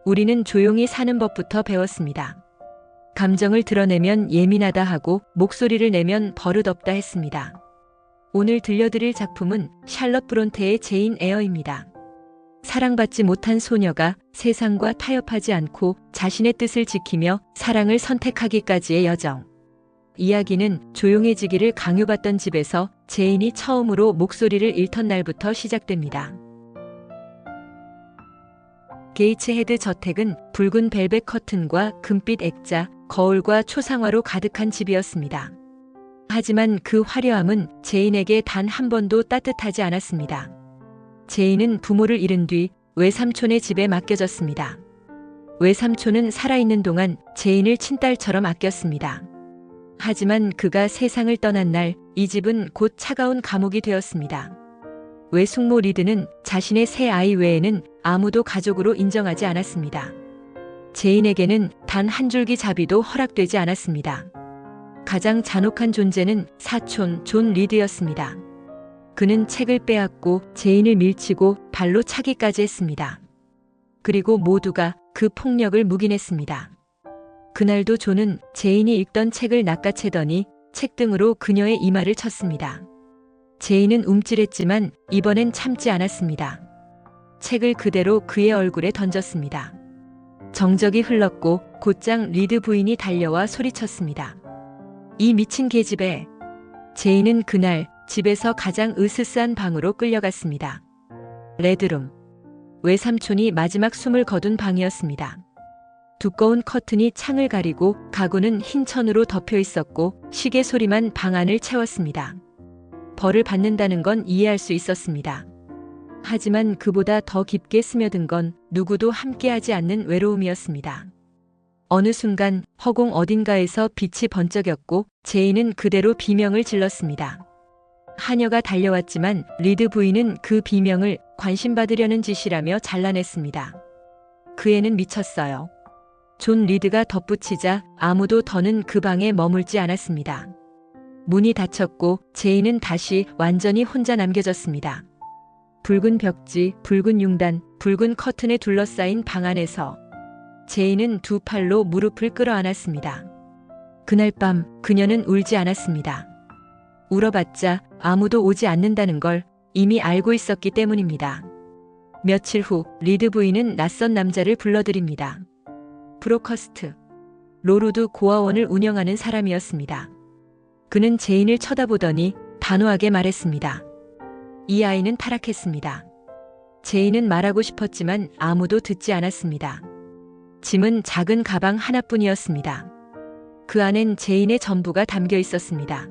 우리는 조용히 사는 법부터 배웠습니다. 감정을 드러내면 예민하다 하고 목소리를 내면 버릇없다 했습니다. 오늘 들려드릴 작품은 샬럿 브론테의 제인 에어입니다. 사랑받지 못한 소녀가 세상과 타협하지 않고 자신의 뜻을 지키며 사랑을 선택하기까지의 여정. 이야기는 조용해지기를 강요받던 집에서 제인이 처음으로 목소리를 잃던 날부터 시작됩니다. 게이츠헤드 저택은 붉은 벨벳 커튼과 금빛 액자, 거울과 초상화로 가득한 집이었습니다. 하지만 그 화려함은 제인에게 단 한 번도 따뜻하지 않았습니다. 제인은 부모를 잃은 뒤 외삼촌의 집에 맡겨졌습니다. 외삼촌은 살아있는 동안 제인을 친딸처럼 아꼈습니다. 하지만 그가 세상을 떠난 날, 이 집은 곧 차가운 감옥이 되었습니다. 외숙모 리드는 자신의 새 아이 외에는 아무도 가족으로 인정하지 않았습니다. 제인에게는 단 한 줄기 자비도 허락되지 않았습니다. 가장 잔혹한 존재는 사촌 존 리드였습니다. 그는 책을 빼앗고 제인을 밀치고 발로 차기까지 했습니다. 그리고 모두가 그 폭력을 묵인했습니다. 그날도 존은 제인이 읽던 책을 낚아채더니 책등으로 그녀의 이마를 쳤습니다. 제인은 움찔했지만 이번엔 참지 않았습니다. 책을 그대로 그의 얼굴에 던졌습니다. 정적이 흘렀고 곧장 리드 부인이 달려와 소리쳤습니다. 이 미친 계집애. 제인은 그날 집에서 가장 으스스한 방으로 끌려갔습니다. 레드룸. 외삼촌이 마지막 숨을 거둔 방이었습니다. 두꺼운 커튼이 창을 가리고 가구는 흰 천으로 덮여 있었고 시계 소리만 방 안을 채웠습니다. 벌을 받는다는 건 이해할 수 있었습니다. 하지만 그보다 더 깊게 스며든 건 누구도 함께하지 않는 외로움이었습니다. 어느 순간 허공 어딘가에서 빛이 번쩍였고 제인은 그대로 비명을 질렀습니다. 하녀가 달려왔지만 리드 부인은 그 비명을 관심받으려는 짓이라며 잘라냈습니다. 그 애는 미쳤어요. 존 리드가 덧붙이자 아무도 더는 그 방에 머물지 않았습니다. 문이 닫혔고 제인은 다시 완전히 혼자 남겨졌습니다. 붉은 벽지, 붉은 융단, 붉은 커튼에 둘러싸인 방 안에서 제인은 두 팔로 무릎을 끌어안았습니다. 그날 밤 그녀는 울지 않았습니다. 울어봤자 아무도 오지 않는다는 걸 이미 알고 있었기 때문입니다. 며칠 후 리드 부인은 낯선 남자를 불러들입니다. 브로커스트. 로루드 고아원을 운영하는 사람이었습니다. 그는 제인을 쳐다보더니 단호하게 말했습니다. 이 아이는 타락했습니다. 제인은 말하고 싶었지만 아무도 듣지 않았습니다. 짐은 작은 가방 하나뿐이었습니다. 그 안엔 제인의 전부가 담겨 있었습니다.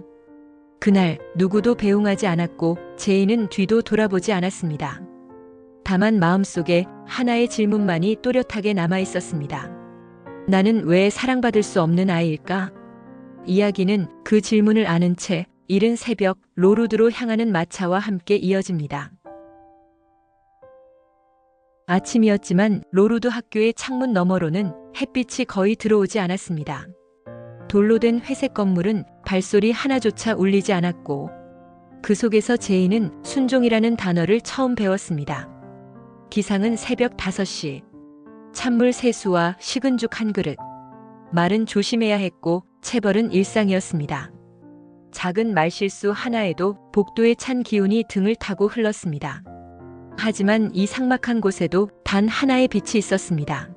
그날 누구도 배웅하지 않았고 제인은 뒤도 돌아보지 않았습니다. 다만 마음속에 하나의 질문만이 또렷하게 남아 있었습니다. 나는 왜 사랑받을 수 없는 아이일까? 이야기는 그 질문을 아는 채 이른 새벽 로루드로 향하는 마차와 함께 이어집니다. 아침이었지만 로루드 학교의 창문 너머로는 햇빛이 거의 들어오지 않았습니다. 돌로 된 회색 건물은 발소리 하나조차 울리지 않았고 그 속에서 제인은 순종이라는 단어를 처음 배웠습니다. 기상은 새벽 5시. 찬물 세수와 식은 죽 한 그릇. 말은 조심해야 했고 체벌은 일상이었습니다. 작은 말실수 하나에도 복도의 찬 기운이 등을 타고 흘렀습니다. 하지만 이 삭막한 곳에도 단 하나의 빛이 있었습니다.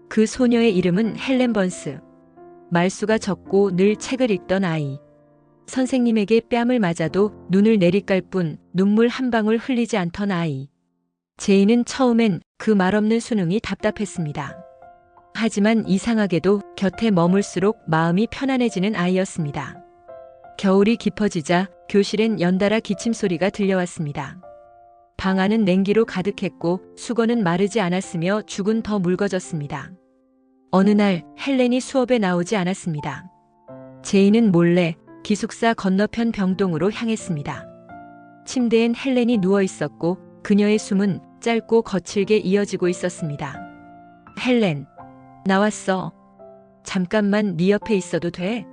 그 소녀의 이름은 헬렌 번스. 말수가 적고 늘 책을 읽던 아이. 선생님에게 뺨을 맞아도 눈을 내리깔 뿐 눈물 한 방울 흘리지 않던 아이. 제인은 처음엔 그 말없는 수능이 답답했습니다. 하지만 이상하게도 곁에 머물수록 마음이 편안해지는 아이였습니다. 겨울이 깊어지자 교실엔 연달아 기침소리가 들려왔습니다. 방 안은 냉기로 가득했고 수건은 마르지 않았으며 죽은 더 묽어졌습니다. 어느 날 헬렌이 수업에 나오지 않았습니다. 제인은 몰래 기숙사 건너편 병동으로 향했습니다. 침대엔 헬렌이 누워 있었고 그녀의 숨은 짧고 거칠게 이어지고 있었습니다. 헬렌, 나왔어. 잠깐만 네 옆에 있어도 돼?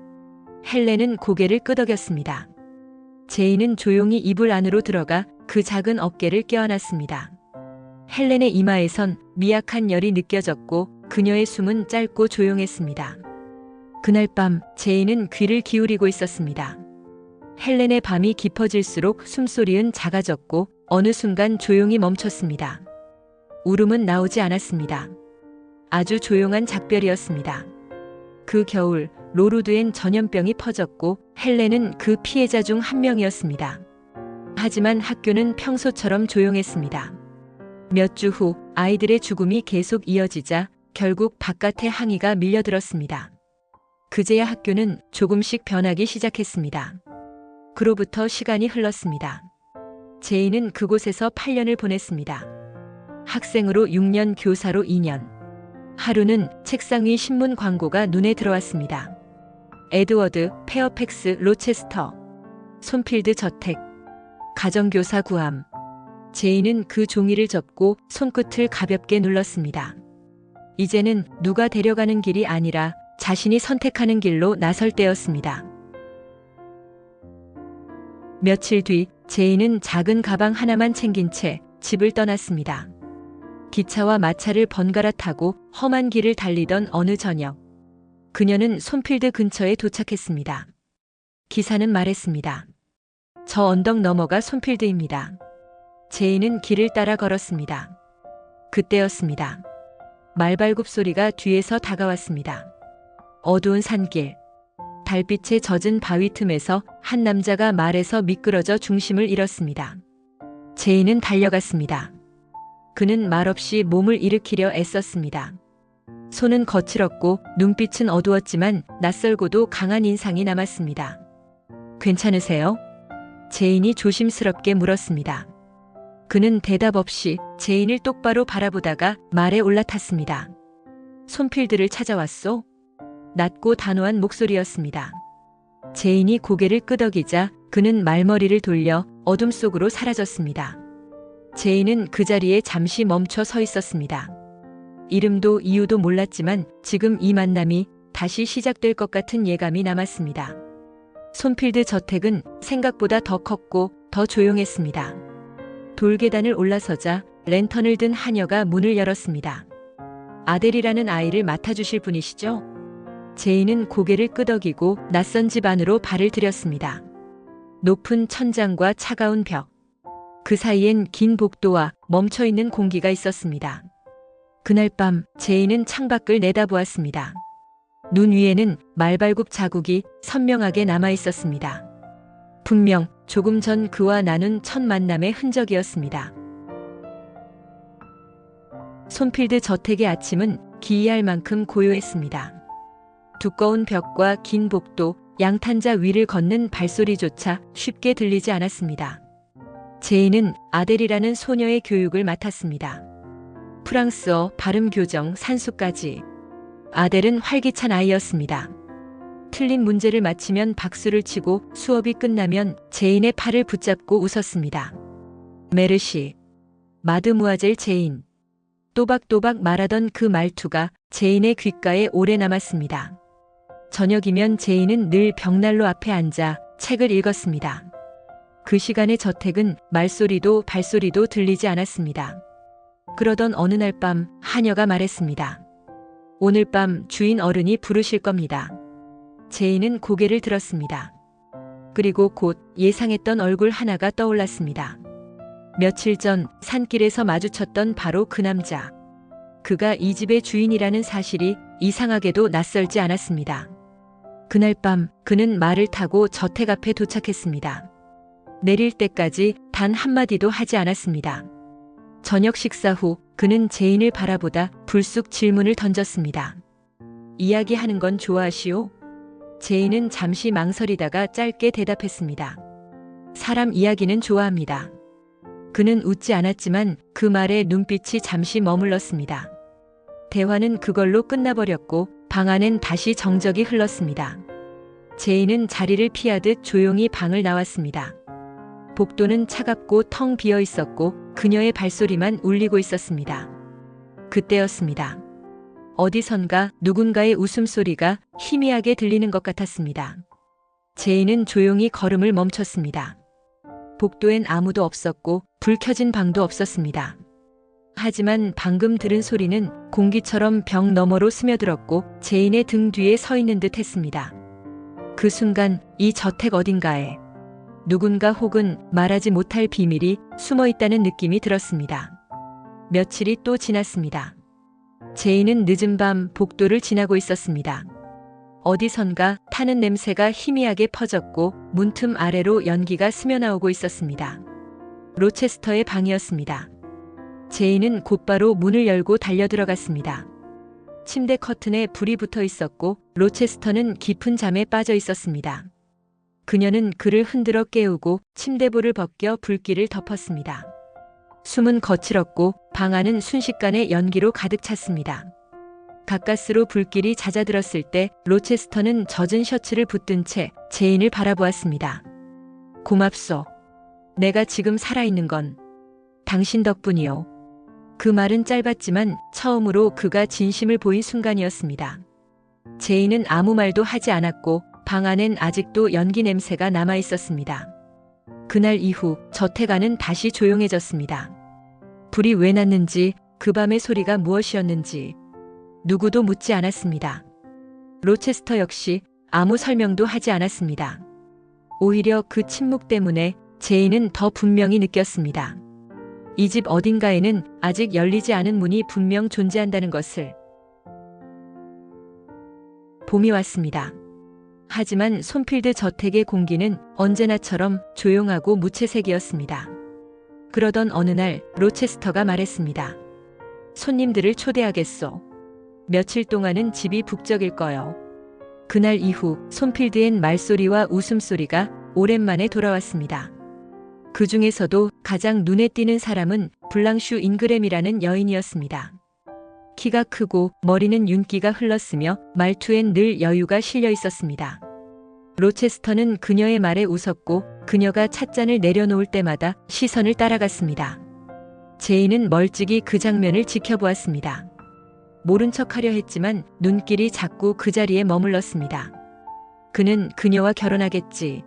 헬렌은 고개를 끄덕였습니다. 제인은 조용히 이불 안으로 들어가 그 작은 어깨를 껴안았습니다. 헬렌의 이마에선 미약한 열이 느껴졌고 그녀의 숨은 짧고 조용했습니다. 그날 밤 제인은 귀를 기울이고 있었습니다. 헬렌의 밤이 깊어질수록 숨소리는 작아졌고 어느 순간 조용히 멈췄습니다. 울음은 나오지 않았습니다. 아주 조용한 작별이었습니다. 그 겨울 로루드엔 전염병이 퍼졌고 헬렌은 그 피해자 중 한 명이었습니다. 하지만 학교는 평소처럼 조용했습니다. 몇 주 후 아이들의 죽음이 계속 이어지자 결국 바깥의 항의가 밀려들었습니다. 그제야 학교는 조금씩 변하기 시작했습니다. 그로부터 시간이 흘렀습니다. 제인은 그곳에서 8년을 보냈습니다. 학생으로 6년, 교사로 2년. 하루는 책상 위 신문 광고가 눈에 들어왔습니다. 에드워드 페어팩스 로체스터 손필드 저택 가정교사 구함. 제인은 그 종이를 접고 손끝을 가볍게 눌렀습니다. 이제는 누가 데려가는 길이 아니라 자신이 선택하는 길로 나설 때였습니다. 며칠 뒤 제인은 작은 가방 하나만 챙긴 채 집을 떠났습니다. 기차와 마차를 번갈아 타고 험한 길을 달리던 어느 저녁, 그녀는 손필드 근처에 도착했습니다. 기사는 말했습니다. 저 언덕 너머가 손필드입니다. 제인은 길을 따라 걸었습니다. 그때였습니다. 말발굽 소리가 뒤에서 다가왔습니다. 어두운 산길, 달빛에 젖은 바위 틈에서 한 남자가 말에서 미끄러져 중심을 잃었습니다. 제인은 달려갔습니다. 그는 말없이 몸을 일으키려 애썼습니다. 손은 거칠었고 눈빛은 어두웠지만 낯설고도 강한 인상이 남았습니다. 괜찮으세요? 제인이 조심스럽게 물었습니다. 그는 대답 없이 제인을 똑바로 바라보다가 말에 올라탔습니다. 손필드를 찾아왔소? 낮고 단호한 목소리였습니다. 제인이 고개를 끄덕이자 그는 말머리를 돌려 어둠 속으로 사라졌습니다. 제인은 그 자리에 잠시 멈춰 서 있었습니다. 이름도 이유도 몰랐지만 지금 이 만남이 다시 시작될 것 같은 예감이 남았습니다. 손필드 저택은 생각보다 더 컸고 더 조용했습니다. 돌계단을 올라서자 랜턴을 든 하녀가 문을 열었습니다. 아델이라는 아이를 맡아주실 분이시죠? 제인은 고개를 끄덕이고 낯선 집 안으로 발을 들였습니다. 높은 천장과 차가운 벽, 그 사이엔 긴 복도와 멈춰있는 공기가 있었습니다. 그날 밤 제인은 창밖을 내다보았습니다. 눈 위에는 말발굽 자국이 선명하게 남아있었습니다. 분명 조금 전 그와 나눈 첫 만남의 흔적이었습니다. 손필드 저택의 아침은 기이할 만큼 고요했습니다. 두꺼운 벽과 긴 복도, 양탄자 위를 걷는 발소리조차 쉽게 들리지 않았습니다. 제인은 아델이라는 소녀의 교육을 맡았습니다. 프랑스어, 발음 교정, 산수까지. 아델은 활기찬 아이였습니다. 틀린 문제를 맞히면 박수를 치고 수업이 끝나면 제인의 팔을 붙잡고 웃었습니다. 메르시, 마드무아젤 제인. 또박또박 말하던 그 말투가 제인의 귓가에 오래 남았습니다. 저녁이면 제인은 늘 벽난로 앞에 앉아 책을 읽었습니다. 그 시간의 저택은 말소리도 발소리도 들리지 않았습니다. 그러던 어느 날 밤 하녀가 말했습니다. 오늘 밤 주인 어른이 부르실 겁니다. 제인은 고개를 들었습니다. 그리고 곧 예상했던 얼굴 하나가 떠올랐습니다. 며칠 전 산길에서 마주쳤던 바로 그 남자. 그가 이 집의 주인이라는 사실이 이상하게도 낯설지 않았습니다. 그날 밤 그는 말을 타고 저택 앞에 도착했습니다. 내릴 때까지 단 한마디도 하지 않았습니다. 저녁 식사 후 그는 제인을 바라보다 불쑥 질문을 던졌습니다. 이야기하는 건 좋아하시오? 제인은 잠시 망설이다가 짧게 대답했습니다. 사람 이야기는 좋아합니다. 그는 웃지 않았지만 그 말에 눈빛이 잠시 머물렀습니다. 대화는 그걸로 끝나버렸고 방 안엔 다시 정적이 흘렀습니다. 제인은 자리를 피하듯 조용히 방을 나왔습니다. 복도는 차갑고 텅 비어 있었고 그녀의 발소리만 울리고 있었습니다. 그때였습니다. 어디선가 누군가의 웃음소리가 희미하게 들리는 것 같았습니다. 제인은 조용히 걸음을 멈췄습니다. 복도엔 아무도 없었고 불 켜진 방도 없었습니다. 하지만 방금 들은 소리는 공기처럼 벽 너머로 스며들었고 제인의 등 뒤에 서 있는 듯 했습니다. 그 순간 이 저택 어딘가에 누군가 혹은 말하지 못할 비밀이 숨어 있다는 느낌이 들었습니다. 며칠이 또 지났습니다. 제인은 늦은 밤 복도를 지나고 있었습니다. 어디선가 타는 냄새가 희미하게 퍼졌고 문틈 아래로 연기가 스며나오고 있었습니다. 로체스터의 방이었습니다. 제인은 곧바로 문을 열고 달려들어갔습니다. 침대 커튼에 불이 붙어 있었고 로체스터는 깊은 잠에 빠져 있었습니다. 그녀는 그를 흔들어 깨우고 침대볼을 벗겨 불길을 덮었습니다. 숨은 거칠었고 방 안은 순식간에 연기로 가득 찼습니다. 가까스로 불길이 잦아들었을 때 로체스터는 젖은 셔츠를 붙든 채 제인을 바라보았습니다. 고맙소. 내가 지금 살아있는 건 당신 덕분이요. 그 말은 짧았지만 처음으로 그가 진심을 보인 순간이었습니다. 제인은 아무 말도 하지 않았고 방 안엔 아직도 연기 냄새가 남아 있었습니다. 그날 이후 저택 안은 다시 조용해졌습니다. 불이 왜 났는지, 그 밤의 소리가 무엇이었는지 누구도 묻지 않았습니다. 로체스터 역시 아무 설명도 하지 않았습니다. 오히려 그 침묵 때문에 제인은 더 분명히 느꼈습니다. 이 집 어딘가에는 아직 열리지 않은 문이 분명 존재한다는 것을. 봄이 왔습니다. 하지만 손필드 저택의 공기는 언제나처럼 조용하고 무채색이었습니다. 그러던 어느 날 로체스터가 말했습니다. 손님들을 초대하겠소. 며칠 동안은 집이 북적일 거요. 그날 이후 손필드엔 말소리와 웃음소리가 오랜만에 돌아왔습니다. 그 중에서도 가장 눈에 띄는 사람은 블랑슈 잉그램이라는 여인이었습니다. 키가 크고 머리는 윤기가 흘렀으며 말투엔 늘 여유가 실려 있었습니다. 로체스터는 그녀의 말에 웃었고 그녀가 찻잔을 내려놓을 때마다 시선을 따라갔습니다. 제인은 멀찍이 그 장면을 지켜보았습니다. 모른 척하려 했지만 눈길이 자꾸 그 자리에 머물렀습니다. 그는 그녀와 결혼하겠지.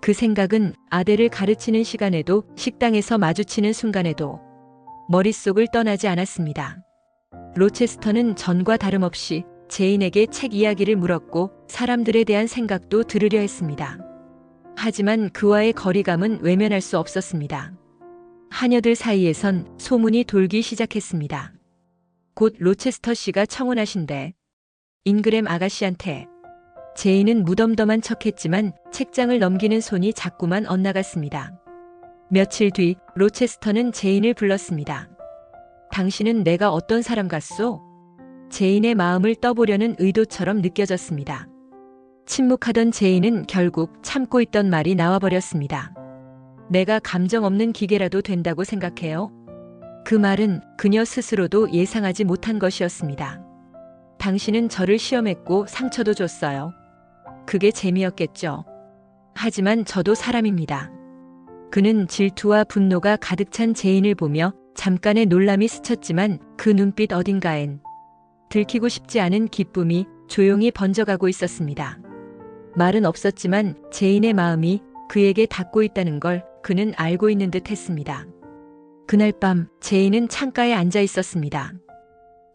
그 생각은 아델을 가르치는 시간에도 식당에서 마주치는 순간에도 머릿속을 떠나지 않았습니다. 로체스터는 전과 다름없이 제인에게 책 이야기를 물었고 사람들에 대한 생각도 들으려 했습니다. 하지만 그와의 거리감은 외면할 수 없었습니다. 하녀들 사이에선 소문이 돌기 시작했습니다. 곧 로체스터 씨가 청혼하신대. 잉그램 아가씨한테. 제인은 무덤덤한 척했지만 책장을 넘기는 손이 자꾸만 엇나갔습니다. 며칠 뒤 로체스터는 제인을 불렀습니다. 당신은 내가 어떤 사람 같소? 제인의 마음을 떠보려는 의도처럼 느껴졌습니다. 침묵하던 제인은 결국 참고 있던 말이 나와버렸습니다. 내가 감정 없는 기계라도 된다고 생각해요? 그 말은 그녀 스스로도 예상하지 못한 것이었습니다. 당신은 저를 시험했고 상처도 줬어요. 그게 재미였겠죠. 하지만 저도 사람입니다. 그는 질투와 분노가 가득 찬 제인을 보며 잠깐의 놀람이 스쳤지만 그 눈빛 어딘가엔 들키고 싶지 않은 기쁨이 조용히 번져가고 있었습니다. 말은 없었지만 제인의 마음이 그에게 닿고 있다는 걸 그는 알고 있는 듯 했습니다. 그날 밤 제인은 창가에 앉아 있었습니다.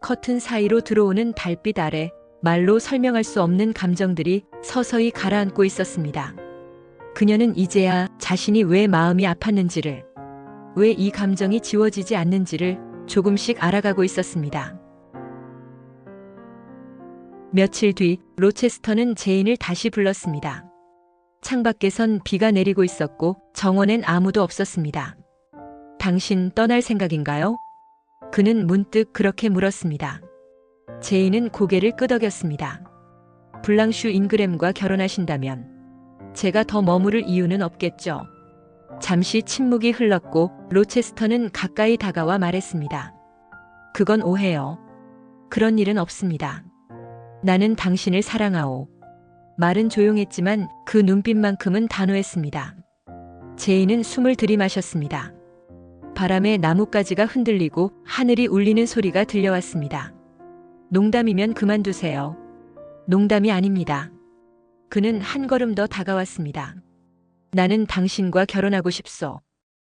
커튼 사이로 들어오는 달빛 아래 말로 설명할 수 없는 감정들이 서서히 가라앉고 있었습니다. 그녀는 이제야 자신이 왜 마음이 아팠는지를, 왜 이 감정이 지워지지 않는지를 조금씩 알아가고 있었습니다. 며칠 뒤 로체스터는 제인을 다시 불렀습니다. 창밖에선 비가 내리고 있었고 정원엔 아무도 없었습니다. 당신 떠날 생각인가요? 그는 문득 그렇게 물었습니다. 제인은 고개를 끄덕였습니다. 블랑슈 잉그램과 결혼하신다면 제가 더 머무를 이유는 없겠죠. 잠시 침묵이 흘렀고 로체스터는 가까이 다가와 말했습니다. 그건 오해요. 그런 일은 없습니다. 나는 당신을 사랑하오. 말은 조용했지만 그 눈빛만큼은 단호했습니다. 제인은 숨을 들이마셨습니다. 바람에 나뭇가지가 흔들리고 하늘이 울리는 소리가 들려왔습니다. 농담이면 그만두세요. 농담이 아닙니다. 그는 한 걸음 더 다가왔습니다. 나는 당신과 결혼하고 싶소.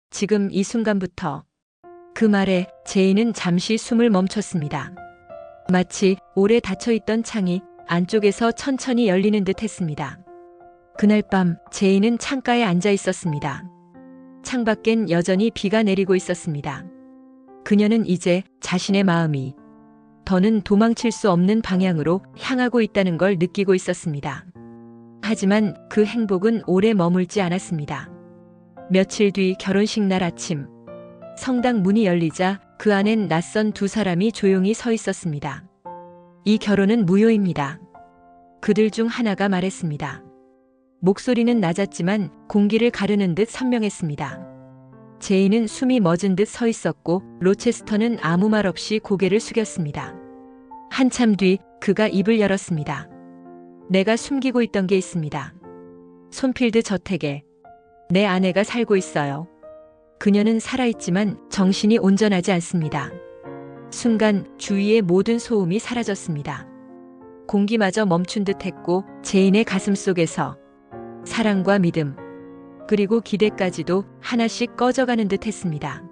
지금 이 순간부터. 그 말에 제인은 잠시 숨을 멈췄습니다. 마치 오래 닫혀있던 창이 안쪽에서 천천히 열리는 듯 했습니다. 그날 밤 제인은 창가에 앉아 있었습니다. 창밖엔 여전히 비가 내리고 있었습니다. 그녀는 이제 자신의 마음이 더는 도망칠 수 없는 방향으로 향하고 있다는 걸 느끼고 있었습니다. 하지만 그 행복은 오래 머물지 않았습니다. 며칠 뒤 결혼식 날 아침, 성당 문이 열리자 그 안엔 낯선 두 사람이 조용히 서 있었습니다. 이 결혼은 무효입니다. 그들 중 하나가 말했습니다. 목소리는 낮았지만 공기를 가르는 듯 선명했습니다. 제인은 숨이 멎은 듯 서 있었고 로체스터는 아무 말 없이 고개를 숙였습니다. 한참 뒤 그가 입을 열었습니다. 내가 숨기고 있던 게 있습니다. 손필드 저택에 내 아내가 살고 있어요. 그녀는 살아있지만 정신이 온전하지 않습니다. 순간 주위의 모든 소음이 사라졌습니다. 공기마저 멈춘 듯 했고 제인의 가슴 속에서 사랑과 믿음, 그리고 기대까지도 하나씩 꺼져가는 듯 했습니다.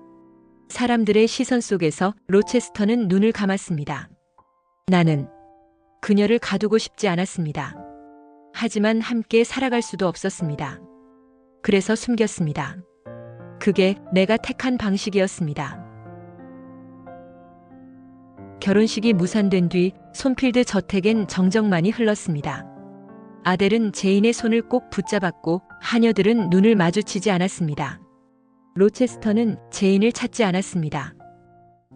사람들의 시선 속에서 로체스터는 눈을 감았습니다. 나는 그녀를 가두고 싶지 않았습니다. 하지만 함께 살아갈 수도 없었습니다. 그래서 숨겼습니다. 그게 내가 택한 방식이었습니다. 결혼식이 무산된 뒤 손필드 저택엔 정적만이 흘렀습니다. 아델은 제인의 손을 꼭 붙잡았고 하녀들은 눈을 마주치지 않았습니다. 로체스터는 제인을 찾지 않았습니다.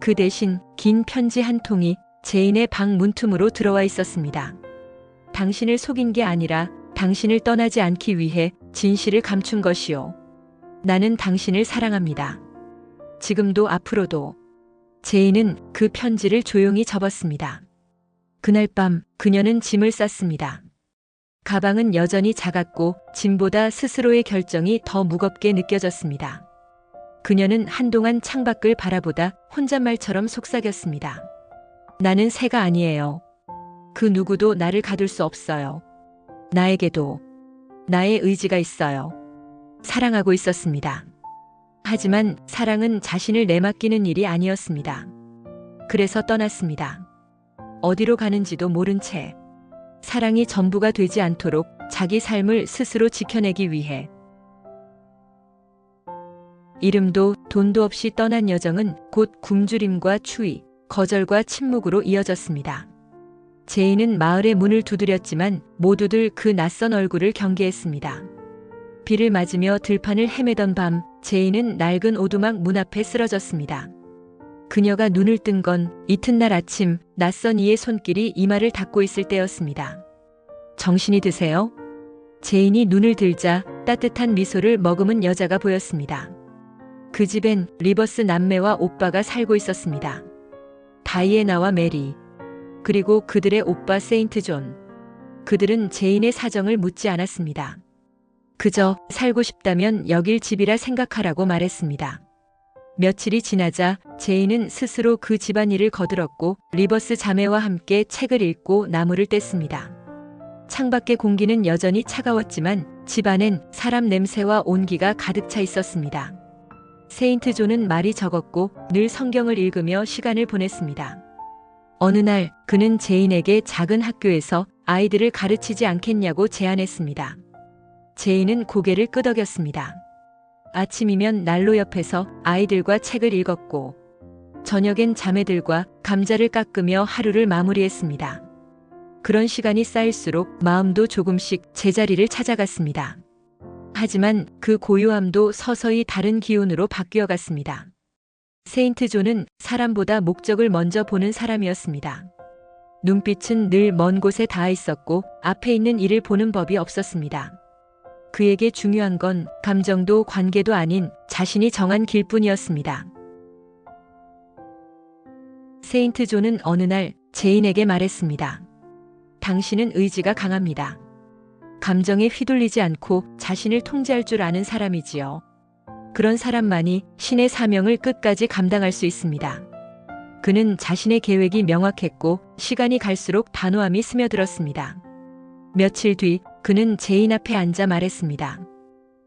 그 대신 긴 편지 한 통이 제인의 방 문틈으로 들어와 있었습니다. 당신을 속인 게 아니라 당신을 떠나지 않기 위해 진실을 감춘 것이요. 나는 당신을 사랑합니다. 지금도 앞으로도. 제인은 그 편지를 조용히 접었습니다. 그날 밤 그녀는 짐을 쌌습니다. 가방은 여전히 작았고 짐보다 스스로의 결정이 더 무겁게 느껴졌습니다. 그녀는 한동안 창밖을 바라보다 혼잣말처럼 속삭였습니다. 나는 새가 아니에요. 그 누구도 나를 가둘 수 없어요. 나에게도 나의 의지가 있어요. 사랑하고 있었습니다. 하지만 사랑은 자신을 내맡기는 일이 아니었습니다. 그래서 떠났습니다. 어디로 가는지도 모른 채. 사랑이 전부가 되지 않도록 자기 삶을 스스로 지켜내기 위해. 이름도 돈도 없이 떠난 여정은 곧 굶주림과 추위, 거절과 침묵으로 이어졌습니다. 제인은 마을의 문을 두드렸지만 모두들 그 낯선 얼굴을 경계했습니다. 비를 맞으며 들판을 헤매던 밤, 제인은 낡은 오두막 문 앞에 쓰러졌습니다. 그녀가 눈을 뜬 건 이튿날 아침 낯선 이의 손길이 이마를 닫고 있을 때였습니다. 정신이 드세요? 제인이 눈을 들자 따뜻한 미소를 머금은 여자가 보였습니다. 그 집엔 리버스 남매와 오빠가 살고 있었습니다. 다이애나와 메리, 그리고 그들의 오빠 세인트 존. 그들은 제인의 사정을 묻지 않았습니다. 그저 살고 싶다면 여길 집이라 생각하라고 말했습니다. 며칠이 지나자 제인은 스스로 그 집안일을 거들었고 리버스 자매와 함께 책을 읽고 나무를 뗐습니다. 창밖의 공기는 여전히 차가웠지만 집 안엔 사람 냄새와 온기가 가득 차 있었습니다. 세인트 존은 말이 적었고 늘 성경을 읽으며 시간을 보냈습니다. 어느 날 그는 제인에게 작은 학교에서 아이들을 가르치지 않겠냐고 제안했습니다. 제인은 고개를 끄덕였습니다. 아침이면 난로 옆에서 아이들과 책을 읽었고 저녁엔 자매들과 감자를 깎으며 하루를 마무리했습니다. 그런 시간이 쌓일수록 마음도 조금씩 제자리를 찾아갔습니다. 하지만 그 고요함도 서서히 다른 기운으로 바뀌어 갔습니다. 세인트 존은 사람보다 목적을 먼저 보는 사람이었습니다. 눈빛은 늘 먼 곳에 닿아 있었고 앞에 있는 일을 보는 법이 없었습니다. 그에게 중요한 건 감정도 관계도 아닌 자신이 정한 길뿐이었습니다. 세인트 존은 어느 날 제인에게 말했습니다. 당신은 의지가 강합니다. 감정에 휘둘리지 않고 자신을 통제할 줄 아는 사람이지요. 그런 사람만이 신의 사명을 끝까지 감당할 수 있습니다. 그는 자신의 계획이 명확했고 시간이 갈수록 단호함이 스며들었습니다. 며칠 뒤 그는 제인 앞에 앉아 말했습니다.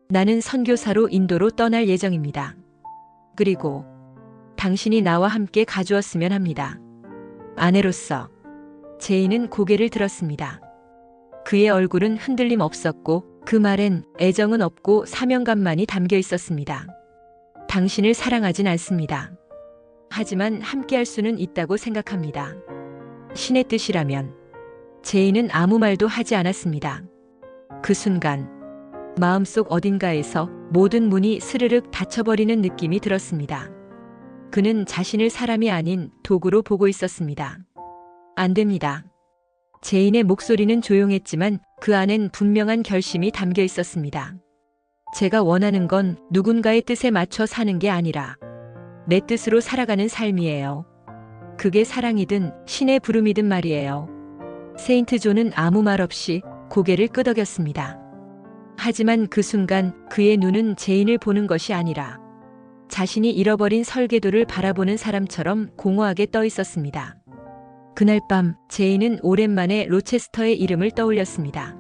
나는 선교사로 인도로 떠날 예정입니다. 그리고 당신이 나와 함께 가주었으면 합니다. 아내로서. 제인은 고개를 들었습니다. 그의 얼굴은 흔들림 없었고 그 말엔 애정은 없고 사명감만이 담겨 있었습니다. 당신을 사랑하진 않습니다. 하지만 함께할 수는 있다고 생각합니다. 신의 뜻이라면. 제인은 아무 말도 하지 않았습니다. 그 순간 마음속 어딘가에서 모든 문이 스르륵 닫혀버리는 느낌이 들었습니다. 그는 자신을 사람이 아닌 도구로 보고 있었습니다. 안 됩니다. 제인의 목소리는 조용했지만 그 안엔 분명한 결심이 담겨 있었습니다. 제가 원하는 건 누군가의 뜻에 맞춰 사는 게 아니라 내 뜻으로 살아가는 삶이에요. 그게 사랑이든 신의 부름이든 말이에요. 세인트 존은 아무 말 없이 고개를 끄덕였습니다. 하지만 그 순간 그의 눈은 제인을 보는 것이 아니라 자신이 잃어버린 설계도를 바라보는 사람처럼 공허하게 떠 있었습니다. 그날 밤 제인은 오랜만에 로체스터의 이름을 떠올렸습니다.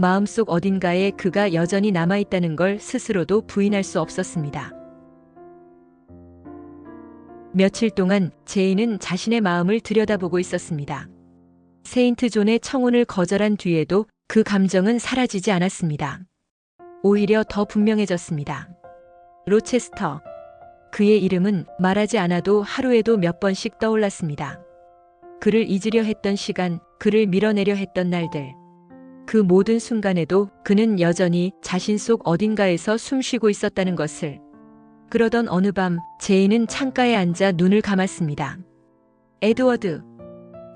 마음속 어딘가에 그가 여전히 남아있다는 걸 스스로도 부인할 수 없었습니다. 며칠 동안 제인은 자신의 마음을 들여다보고 있었습니다. 세인트 존의 청혼을 거절한 뒤에도 그 감정은 사라지지 않았습니다. 오히려 더 분명해졌습니다. 로체스터. 그의 이름은 말하지 않아도 하루에도 몇 번씩 떠올랐습니다. 그를 잊으려 했던 시간, 그를 밀어내려 했던 날들. 그 모든 순간에도 그는 여전히 자신 속 어딘가에서 숨쉬고 있었다는 것을. 그러던 어느 밤 제인은 창가에 앉아 눈을 감았습니다. 에드워드.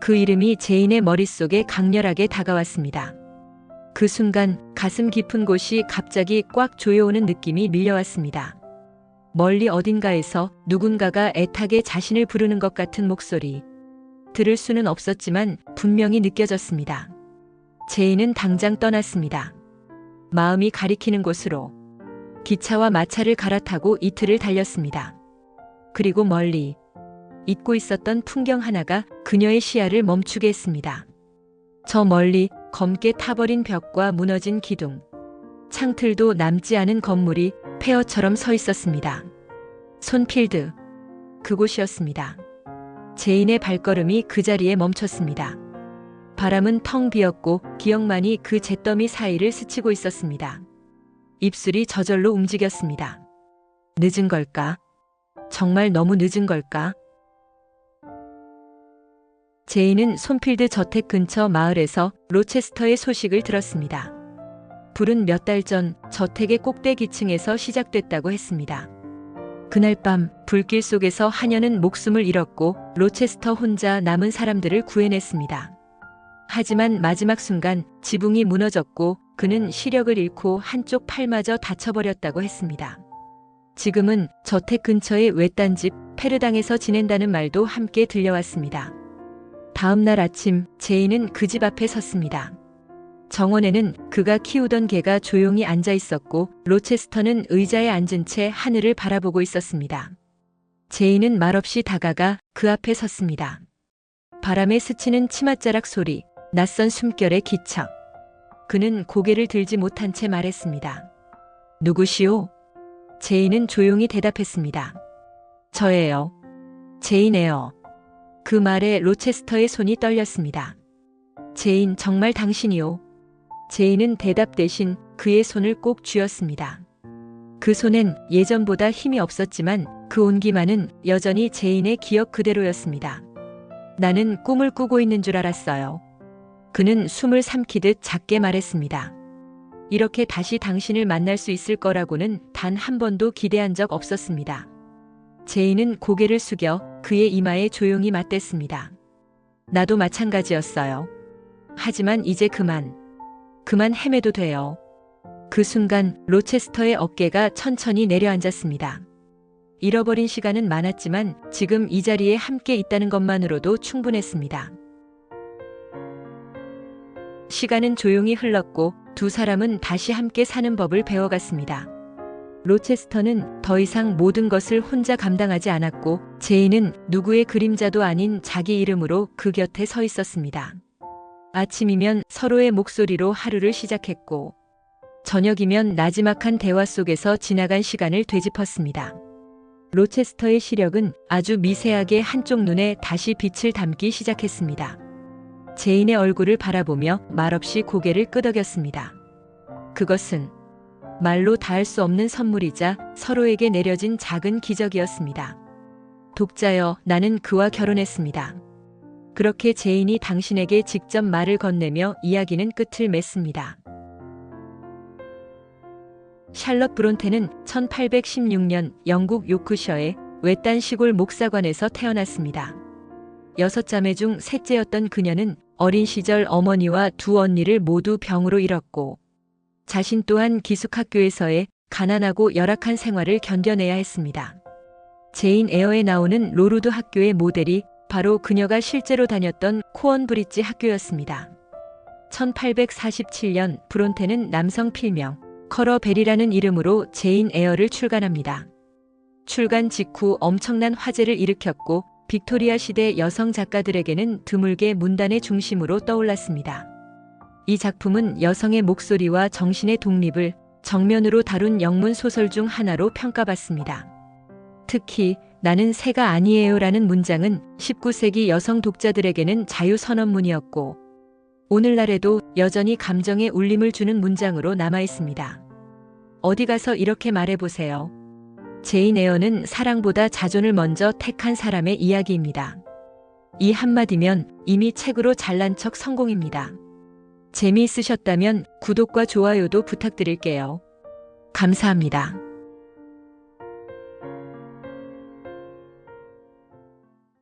그 이름이 제인의 머릿속에 강렬하게 다가왔습니다. 그 순간 가슴 깊은 곳이 갑자기 꽉 조여오는 느낌이 밀려왔습니다. 멀리 어딘가에서 누군가가 애타게 자신을 부르는 것 같은 목소리. 들을 수는 없었지만 분명히 느껴졌습니다. 제인은 당장 떠났습니다. 마음이 가리키는 곳으로. 기차와 마차를 갈아타고 이틀을 달렸습니다. 그리고 멀리 잊고 있었던 풍경 하나가 그녀의 시야를 멈추게 했습니다. 저 멀리 검게 타버린 벽과 무너진 기둥, 창틀도 남지 않은 건물이 폐허처럼 서 있었습니다. 손필드. 그곳이었습니다. 제인의 발걸음이 그 자리에 멈췄습니다. 바람은 텅 비었고 기억만이 그 잿더미 사이를 스치고 있었습니다. 입술이 저절로 움직였습니다. 늦은 걸까? 정말 너무 늦은 걸까? 제인은 손필드 저택 근처 마을에서 로체스터의 소식을 들었습니다. 불은 몇 달 전 저택의 꼭대기층에서 시작됐다고 했습니다. 그날 밤 불길 속에서 하녀는 목숨을 잃었고 로체스터 혼자 남은 사람들을 구해냈습니다. 하지만 마지막 순간 지붕이 무너졌고 그는 시력을 잃고 한쪽 팔마저 다쳐버렸다고 했습니다. 지금은 저택 근처의 외딴 집 페르당에서 지낸다는 말도 함께 들려왔습니다. 다음 날 아침 제인은 그 집 앞에 섰습니다. 정원에는 그가 키우던 개가 조용히 앉아 있었고 로체스터는 의자에 앉은 채 하늘을 바라보고 있었습니다. 제인은 말없이 다가가 그 앞에 섰습니다. 바람에 스치는 치맛자락 소리, 낯선 숨결의 기척. 그는 고개를 들지 못한 채 말했습니다. 누구시오? 제인은 조용히 대답했습니다. 저예요. 제인이에요. 그 말에 로체스터의 손이 떨렸습니다. 제인, 정말 당신이요? 제인은 대답 대신 그의 손을 꼭 쥐었습니다. 그 손엔 예전보다 힘이 없었지만 그 온기만은 여전히 제인의 기억 그대로였습니다. 나는 꿈을 꾸고 있는 줄 알았어요. 그는 숨을 삼키듯 작게 말했습니다. 이렇게 다시 당신을 만날 수 있을 거라고는 단 한 번도 기대한 적 없었습니다. 제인은 고개를 숙여 그의 이마에 조용히 맞댔습니다. 나도 마찬가지였어요. 하지만 이제 그만 헤매도 돼요. 그 순간 로체스터의 어깨가 천천히 내려앉았습니다. 잃어버린 시간은 많았지만 지금 이 자리에 함께 있다는 것만으로도 충분했습니다. 시간은 조용히 흘렀고 두 사람은 다시 함께 사는 법을 배워갔습니다. 로체스터는 더 이상 모든 것을 혼자 감당하지 않았고 제인은 누구의 그림자도 아닌 자기 이름으로 그 곁에 서 있었습니다. 아침이면 서로의 목소리로 하루를 시작했고 저녁이면 나지막한 대화 속에서 지나간 시간을 되짚었습니다. 로체스터의 시력은 아주 미세하게 한쪽 눈에 다시 빛을 담기 시작했습니다. 제인의 얼굴을 바라보며 말없이 고개를 끄덕였습니다. 그것은 말로 다할 수 없는 선물이자 서로에게 내려진 작은 기적이었습니다. 독자여, 나는 그와 결혼했습니다. 그렇게 제인이 당신에게 직접 말을 건네며 이야기는 끝을 맺습니다. 샬럿 브론테는 1816년 영국 요크셔의 외딴 시골 목사관에서 태어났습니다. 6자매 중 셋째였던 그녀는 어린 시절 어머니와 두 언니를 모두 병으로 잃었고 자신 또한 기숙학교에서의 가난하고 열악한 생활을 견뎌내야 했습니다. 제인 에어에 나오는 로루드 학교의 모델이 바로 그녀가 실제로 다녔던 코언브리지 학교였습니다. 1847년 브론테는 남성 필명 커러 벨이라는 이름으로 제인 에어를 출간합니다. 출간 직후 엄청난 화제를 일으켰고 빅토리아 시대 여성 작가들에게는 드물게 문단의 중심으로 떠올랐습니다. 이 작품은 여성의 목소리와 정신의 독립을 정면으로 다룬 영문 소설 중 하나로 평가받습니다. 특히 나는 새가 아니에요라는 문장은 19세기 여성 독자들에게는 자유선언문이었고 오늘날에도 여전히 감정에 울림을 주는 문장으로 남아있습니다. 어디 가서 이렇게 말해보세요. 제인 에어는 사랑보다 자존을 먼저 택한 사람의 이야기입니다. 이 한마디면 이미 책으로 잘난 척 성공입니다. 재미있으셨다면 구독과 좋아요도 부탁드릴게요. 감사합니다.